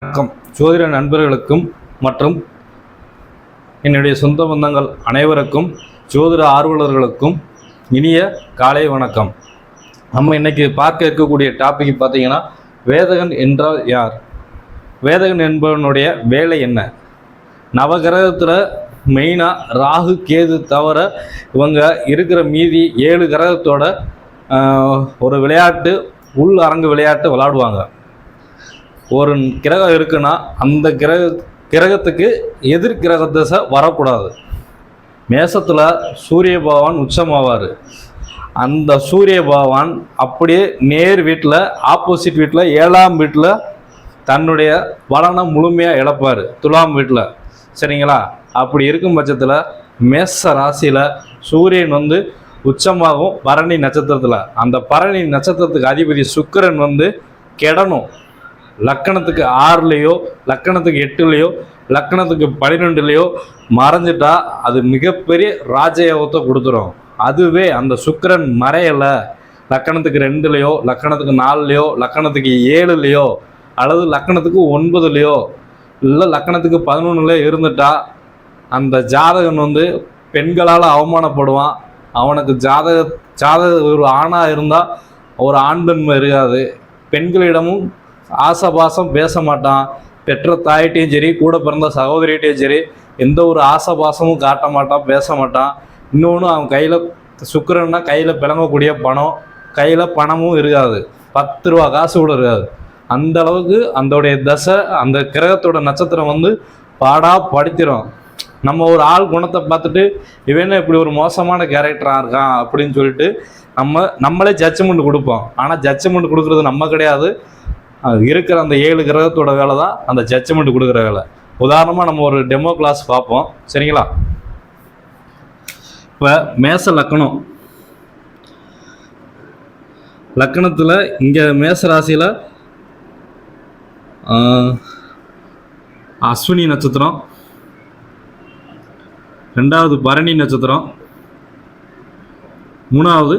வணக்கம். ஜோதிட நண்பர்களுக்கும் மற்றும் என்னுடைய சொந்த பந்தங்கள் அனைவருக்கும், ஜோதிட ஆர்வலர்களுக்கும் இனிய காலை வணக்கம். நம்ம இன்னைக்கு பார்க்க இருக்கக்கூடிய டாபிக் பார்த்தீங்கன்னா, வேதகன் என்றால் யார், வேதகன் என்பவனுடைய வேலை என்ன, நவகிரகத்தில் மெயினாக ராகு கேது தவிர இவங்க இருக்கிற மீதி 7 கிரகத்தோட ஒரு விளையாட்டு, உள் அரங்கு விளையாட்டு விளையாடுவாங்க. ஒரு கிரகம் இருக்குன்னா அந்த கிரகத்துக்கு எதிர் கிரக திசை வரக்கூடாது. மேசத்தில் சூரிய பகவான் உச்சமாவார். அந்த சூரிய பகவான் அப்படியே நேர் வீட்டில், ஆப்போசிட் வீட்டில் 7ஆம் வீட்டில் தன்னுடைய பலனை முழுமையாக இழப்பார். துலாம் வீட்டில், சரிங்களா? அப்படி இருக்கும் பட்சத்தில் மேச ராசியில் சூரியன் உச்சமாகும் பரணி நட்சத்திரத்தில். அந்த பரணி நட்சத்திரத்துக்கு அதிபதி சுக்கிரன் கெடணும். லக்கணத்துக்கு 6லையோ, லக்கணத்துக்கு 8லையோ, லக்கணத்துக்கு 12லையோ மறைஞ்சிட்டா அது மிகப்பெரிய ராஜயோகத்தை கொடுத்துரும். அதுவே அந்த சுக்கிரன் மறையலை, லக்கணத்துக்கு 2லையோ, லக்கணத்துக்கு 4லையோ, லக்கணத்துக்கு 7லையோ, அல்லது லக்கணத்துக்கு 9லையோ, இல்லை லக்கணத்துக்கு 11லையோ இருந்துட்டா அந்த ஜாதகன் பெண்களால் அவமானப்படுவான். அவனுக்கு ஜாதக ஒரு ஆணாக இருந்தால் ஒரு ஆண்தன்மை இருக்காது. பெண்களிடமும் ஆசபாசம் பேச மாட்டான். பெற்ற தாயிட்டையும் சரி, கூட பிறந்த சகோதரிகிட்டையும் சரி எந்த ஒரு ஆசபாசமும் காட்ட மாட்டான், பேச மாட்டான். இன்னொன்று, அவன் கையில் சுக்கிரன்னா கையில் பிளங்கக்கூடிய பணம், கையில் பணமும் இருக்காது, 10 ரூபா காசு கூட இருக்காது. அந்த அளவுக்கு அதோடைய தசை, அந்த கிரகத்தோட நட்சத்திரம் பாடா படுத்திடும். நம்ம ஒரு ஆள் குணத்தை பார்த்துட்டு இவன் இப்படி ஒரு மோசமான கேரக்டராக இருக்கான் அப்படின்னு சொல்லிட்டு நம்மளே ஜட்ஜ்மெண்ட் கொடுப்போம். ஆனால் ஜட்ஜ்மெண்ட் கொடுக்குறது நம்ம கிடையாது, இருக்கிற அந்த 7 கிரகத்தோட வேலை தான் அந்த ஜட்ஜ்மெண்ட் கொடுக்குற வேலை. உதாரணமாக நம்ம ஒரு டெமோ கிளாஸ் பார்ப்போம், சரிங்களா? இப்போ மேச லக்கணம், லக்கணத்தில் இங்கே மேச ராசியில் அஸ்வினி நட்சத்திரம், 2வது பரணி நட்சத்திரம், 3வது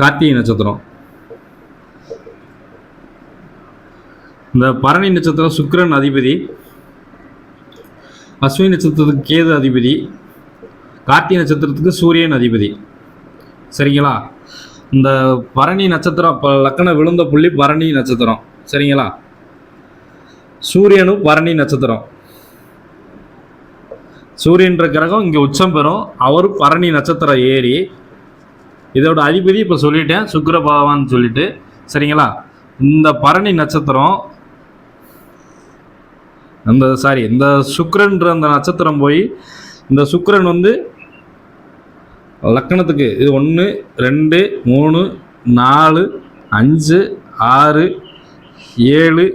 கார்த்திகை நட்சத்திரம். இந்த பரணி நட்சத்திரம் சுக்கிரன் அதிபதி, அஸ்வினி நட்சத்திரத்துக்கு கேது அதிபதி, கார்த்திகை நட்சத்திரத்துக்கு சூரியன் அதிபதி, சரிங்களா? இந்த பரணி நட்சத்திரம் இப்போ லக்கணம் விழுந்த புள்ளி பரணி நட்சத்திரம், சரிங்களா? சூரியனும் பரணி நட்சத்திரம். சூரியன்ற கிரகம் இங்கே உச்சம் பெறும். அவர் பரணி நட்சத்திரம் ஏறி, இதோட அதிபதி இப்போ சொல்லிட்டேன், சுக்கிர பகவான் சொல்லிட்டு, சரிங்களா? இந்த பரணி நட்சத்திரம் இந்த சுக்கிரன்ற அந்த நட்சத்திரம் போய், இந்த சுக்கிரன் லக்கணத்துக்கு இது 1 2 3 4 5 6 7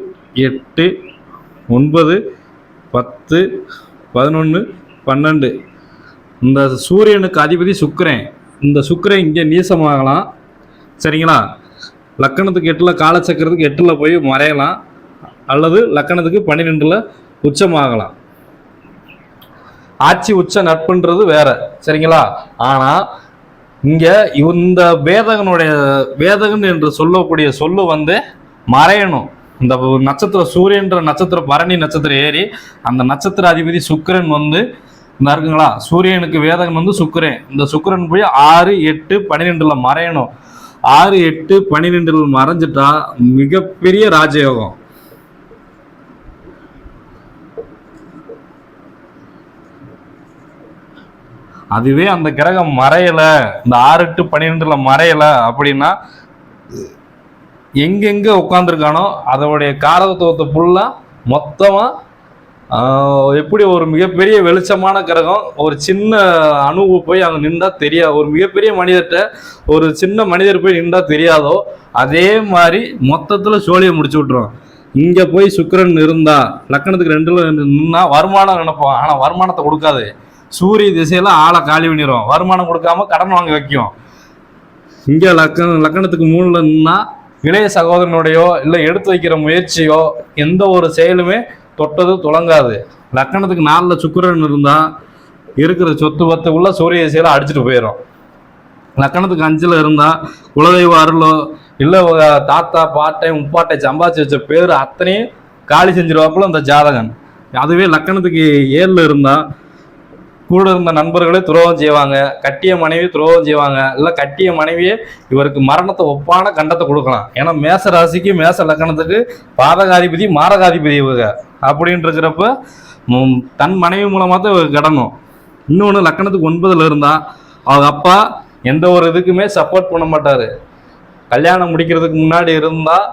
8 9 10 11 12. இந்த சூரியனுக்கு அதிபதி சுக்கிரன். இந்த சுக்கிரன் இங்கே நீசமாகலாம், சரிங்களா? லக்கணத்துக்கு 8ல், காலச்சக்கரத்துக்கு 8ல் போய் மறையலாம், அல்லது லக்கணத்துக்கு 12ல் உச்சமாகலாம். ஆட்சி உச்ச நட்புன்றது வேற, சரிங்களா? ஆனால் இங்கே இந்த வேதகன் என்று சொல்லக்கூடிய சொல்லு மறையணும். இந்த நட்சத்திரம் சூரியன்ற நட்சத்திரம் பரணி நட்சத்திரம் ஏறி அந்த நட்சத்திர அதிபதி சுக்கிரன் இருக்குங்களா? சூரியனுக்கு வேதகன் சுக்கிரன். இந்த சுக்கிரன் போய் 6 8 12ல் மறையணும். 6 8 12ல் மறைஞ்சிட்டா மிகப்பெரிய ராஜயோகம். அதுவே அந்த கிரகம் மறையலை, இந்த 6 8 12ல் மறையலை அப்படின்னா எங்கெங்கே உட்காந்துருக்கானோ அதோடைய காரகத்துவத்தை ஃபுல்லாக மொத்தமாக எப்படி ஒரு மிகப்பெரிய வெளிச்சமான கிரகம் ஒரு சின்ன அணுவு போய் அங்கே நின்றா தெரியாது, ஒரு மிகப்பெரிய மனிதர்கிட்ட ஒரு சின்ன மனிதர் போய் நின்றா தெரியாதோ அதே மாதிரி மொத்தத்தில் சோழியை முடிச்சு விட்ருவோம். இங்கே போய் சுக்கிரன் இருந்தா லக்கணத்துக்கு 2ல் நின்னா வருமானம் நினைப்போம், ஆனால் வருமானத்தை கொடுக்காது. சூரிய திசையில் ஆளை காலி பண்ணிடும், வருமானம் கொடுக்காம கடன் வாங்க வைக்கும். இங்கே லக்கணத்துக்கு 3ல் நின்னா இளைய சகோதரனுடையோ இல்லை எடுத்து வைக்கிற முயற்சியோ எந்த ஒரு செயலுமே தொட்டது தொடங்காது. லக்கணத்துக்கு 4ல் சுக்கிரன் இருந்தால் இருக்கிற சொத்து பத்து உள்ள சூரிய திசையில் அடிச்சுட்டு போயிடும். லக்கணத்துக்கு 5ல் இருந்தால் குலதெய்வ அருளோ இல்லை தாத்தா பாட்டை முப்பாட்டை சம்பாதிச்சு வச்ச பேர் அத்தனையும் காலி செஞ்சிருவாப்புல அந்த ஜாதகன். அதுவே லக்கணத்துக்கு 7ல் இருந்தால் கூட இருந்த நண்பர்களே துரோகம் செய்வாங்க, கட்டிய மனைவி துரோகம் செய்வாங்க, இல்லை கட்டிய மனைவியே இவருக்கு மரணத்தை ஒப்பான கண்டத்தை கொடுக்கலாம். ஏன்னா மேச ராசிக்கு மேச லக்கணத்துக்கு பாதகாதிபதி மாரகாதிபதி இவங்க அப்படின்னு இருக்கிறப்ப தன் மனைவி மூலமாக தான் இவங்க கடணும். இன்னொன்று லக்கணத்துக்கு 9ல் இருந்தால் அவங்க அப்பா எந்த ஒரு இதுக்குமே சப்போர்ட் பண்ண மாட்டார். கல்யாணம் முடிக்கிறதுக்கு முன்னாடி இருந்தால்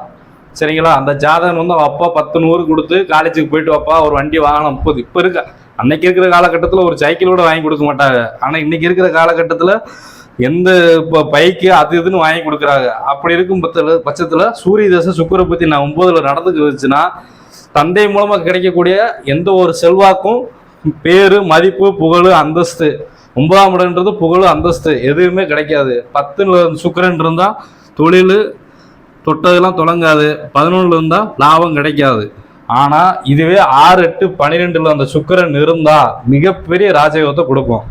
சரிங்களா, அந்த ஜாதகன் வந்து அவன் அப்பா 10 கொடுத்து காலேஜுக்கு போயிட்டு வாப்பா ஒரு வண்டி வாங்கணும். இப்போ இருக்க அன்னைக்கு இருக்கிற காலகட்டத்தில் ஒரு சைக்கிளோட வாங்கி கொடுக்க மாட்டாங்க. ஆனால் இன்னைக்கு இருக்கிற காலகட்டத்தில் எந்த இப்போ பைக்கு அது இதுன்னு வாங்கி கொடுக்குறாங்க. அப்படி இருக்கும் பட்சத்தில் சூரிய தசை சுக்கிர பத்தி நான் 9ல் நடந்துக்கு வச்சுன்னா தந்தை மூலமாக கிடைக்கக்கூடிய எந்த ஒரு செல்வாக்கும் பேரு மதிப்பு புகழ் அந்தஸ்து 9ஆம் இடம்ன்றது புகழ் அந்தஸ்து எதுவுமே கிடைக்காது. 10ல் சுக்கிரன் இருந்தால் தொழில் தொட்டதெல்லாம் தொடங்காது. 11ல் இருந்தால் லாபம் கிடைக்காது. ஆனால் இதுவே 6, 8, 12ல் அந்த சுக்கிரன் இருந்தால் மிகப்பெரிய ராஜயோகத்தை கொடுக்கும்.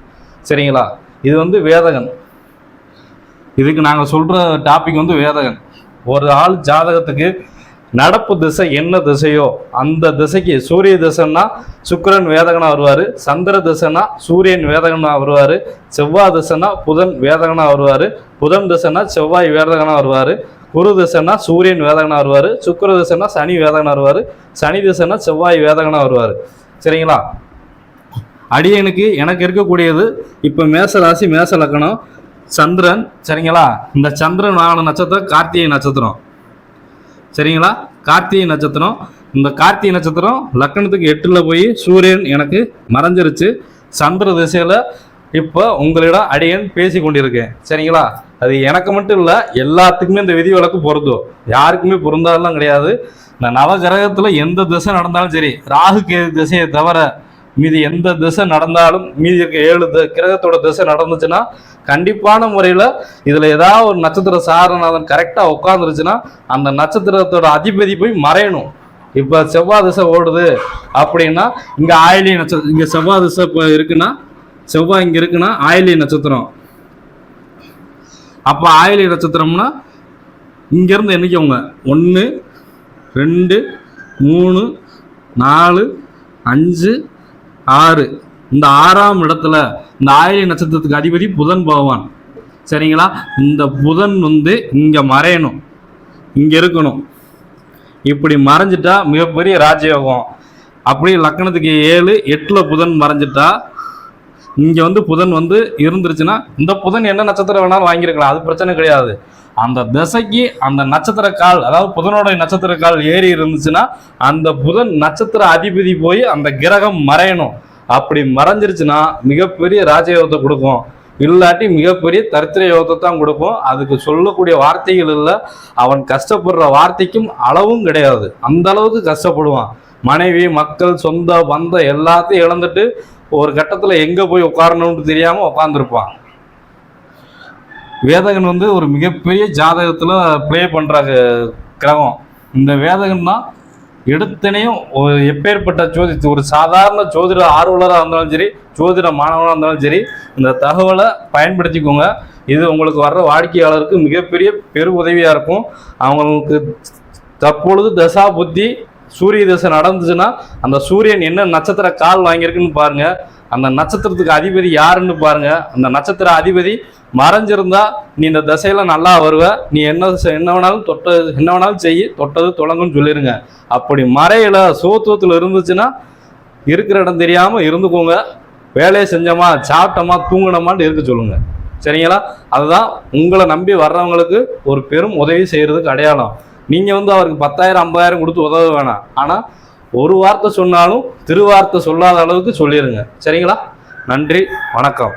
சரிங்களா, இது வந்து வேதகன். இதுக்கு நாங்கள் சொல்கிற டாபிக் வந்து வேதகன். ஒரு ஆள் ஜாதகத்துக்கு நடப்பு திசை என்ன திசையோ அந்த திசைக்கு சூரிய திசைன்னா சுக்கிரன் வேதகனாக வருவார், சந்திர திசைனா சூரியன் வேதகனாக வருவார், செவ்வாய் திசைனா புதன் வேதகனாக வருவார், புதன் திசைனா செவ்வாய் வேதகனாக வருவார், குரு திசைனா சூரியன் வேதகனாக வருவார், சுக்கிர திசைனா சனி வேதகனாக வருவார், சனி திசைனா செவ்வாய் வேதகனாக வருவார். சரிங்களா, அடியனுக்கு எனக்கு இருக்கக்கூடியது இப்போ மேச ராசி மேச லக்கணம் சந்திரன். சரிங்களா, இந்த சந்திரன் வாங்கின நட்சத்திரம் கார்த்திகை நட்சத்திரம். சரிங்களா, கார்த்திகை நட்சத்திரம். இந்த கார்த்திகை நட்சத்திரம் லக்கணத்துக்கு 8ல் போய் சூரியன் எனக்கு மறைஞ்சிருச்சு. சந்திர திசையில் இப்போ உங்களிடம் அடியன் பேசி கொண்டிருக்கேன். சரிங்களா, அது எனக்கு மட்டும் இல்லை எல்லாத்துக்குமே இந்த விதி விலக்கு பொருந்தும். யாருக்குமே பொருந்தாதெல்லாம் கிடையாது. இந்த நவகிரகத்தில் எந்த திசை நடந்தாலும் சரி, ராகு கேது திசையை தவிர மீதி எந்த திசை நடந்தாலும் மீதி இருக்க 7 கிரகத்தோட திசை நடந்துச்சுன்னா கண்டிப்பான முறையில் இதில் ஏதாவது ஒரு நட்சத்திர சாரநாதன் கரெக்டாக உட்காந்துருச்சுன்னா அந்த நட்சத்திரத்தோட அதிபதி போய் மறையணும். இப்போ செவ்வாய் திசை ஓடுது அப்படின்னா இங்கே ஆயிலி நட்சத்திரம், இங்கே செவ்வாய் திசை இப்போ இருக்குன்னா செவ்வாய் இங்கே இருக்குன்னா ஆயிலி நட்சத்திரம். அப்போ ஆயிலி நட்சத்திரம்னா இங்கேருந்து எண்ணிக்கோங்க 1, 2, 3, 4, 5, 6. இந்த 6ஆம் இடத்துல இந்த ஆயிலி நட்சத்திரத்துக்கு அதிபதி புதன் பகவான். சரிங்களா, இந்த புதன் வந்து இங்கே மறையணும், இங்கே இருக்கணும். இப்படி மறைஞ்சிட்டா மிகப்பெரிய ராஜயோகம். அப்படி லக்கணத்துக்கு 7, 8ல் புதன் மறைஞ்சிட்டா இங்கே வந்து புதன் வந்து இருந்துருச்சுன்னா இந்த புதன் என்ன நட்சத்திரம் வேணாலும் வாங்கியிருக்கலாம், அது பிரச்சனை கிடையாது. அந்த திசைக்கு அந்த நட்சத்திர கால், அதாவது புதனோட நட்சத்திர கால் ஏறி இருந்துச்சுன்னா அந்த புதன் நட்சத்திர அதிபதி போய் அந்த கிரகம் மறையணும். அப்படி மறைஞ்சிருச்சுன்னா மிகப்பெரிய ராஜயோகத்தை கொடுக்கும், இல்லாட்டி மிகப்பெரிய தரித்திர யோகத்தை தான் கொடுக்கும். அதுக்கு சொல்லக்கூடிய வார்த்தைகள் இல்லை, அவன் கஷ்டப்படுற வார்த்தைக்கும் அளவும் கிடையாது, அந்த அளவுக்கு கஷ்டப்படுவான். மனைவி மக்கள் சொந்த பந்தம் எல்லாத்தையும் இழந்துட்டு ஒரு கட்டத்தில் எங்கே போய் உட்காரணும்னு தெரியாமல் உட்காந்துருப்பான். வேதகன் வந்து ஒரு மிகப்பெரிய ஜாதகத்தில் ப்ளே பண்ணுற கிரகம். இந்த வேதகன் தான் எடுத்தனையும் எப்பேற்பட்ட ஒரு சாதாரண ஜோதிட ஆர்வலராக இருந்தாலும் சரி, ஜோதிட மாணவனாக இருந்தாலும் சரி, இந்த தகவலை பயன்படுத்திக்கோங்க. இது உங்களுக்கு வர்ற வாடிக்கையாளருக்கு மிகப்பெரிய பெரு உதவியாக இருக்கும். அவங்களுக்கு தற்பொழுது தசா புத்தி சூரிய தசை நடந்துச்சுன்னா அந்த சூரியன் என்ன நட்சத்திர கால் வாங்கியிருக்குன்னு பாருங்க, அந்த நட்சத்திரத்துக்கு அதிபதி யாருன்னு பாருங்க. அந்த நட்சத்திர அதிபதி மறைஞ்சிருந்தா நீ இந்த தசையில நல்லா வருவ, நீ என்ன வேணாலும் என்ன வேணாலும் செய்ய, தொட்டது தொடங்குன்னு சொல்லிருங்க. அப்படி மறையில சோத்துவத்தில் இருந்துச்சுன்னா இருக்கிற இடம் தெரியாம இருந்துக்கோங்க. வேலையை செஞ்சோமா சாப்பிட்டோமா தூங்கினோமான்னு இருக்க சொல்லுங்க. சரிங்களா, அதுதான் உங்களை நம்பி வர்றவங்களுக்கு ஒரு பெரும் உதவி செய்யறதுக்கு அடையாளம். நீங்கள் வந்து அவருக்கு 10,000 50,000 கொடுத்து உதவ வேணாம். ஆனால் ஒரு வார்த்தை சொன்னாலும் திருவார்த்தை சொல்லாத அளவுக்கு சொல்லிடுங்க. சரிங்களா, நன்றி, வணக்கம்.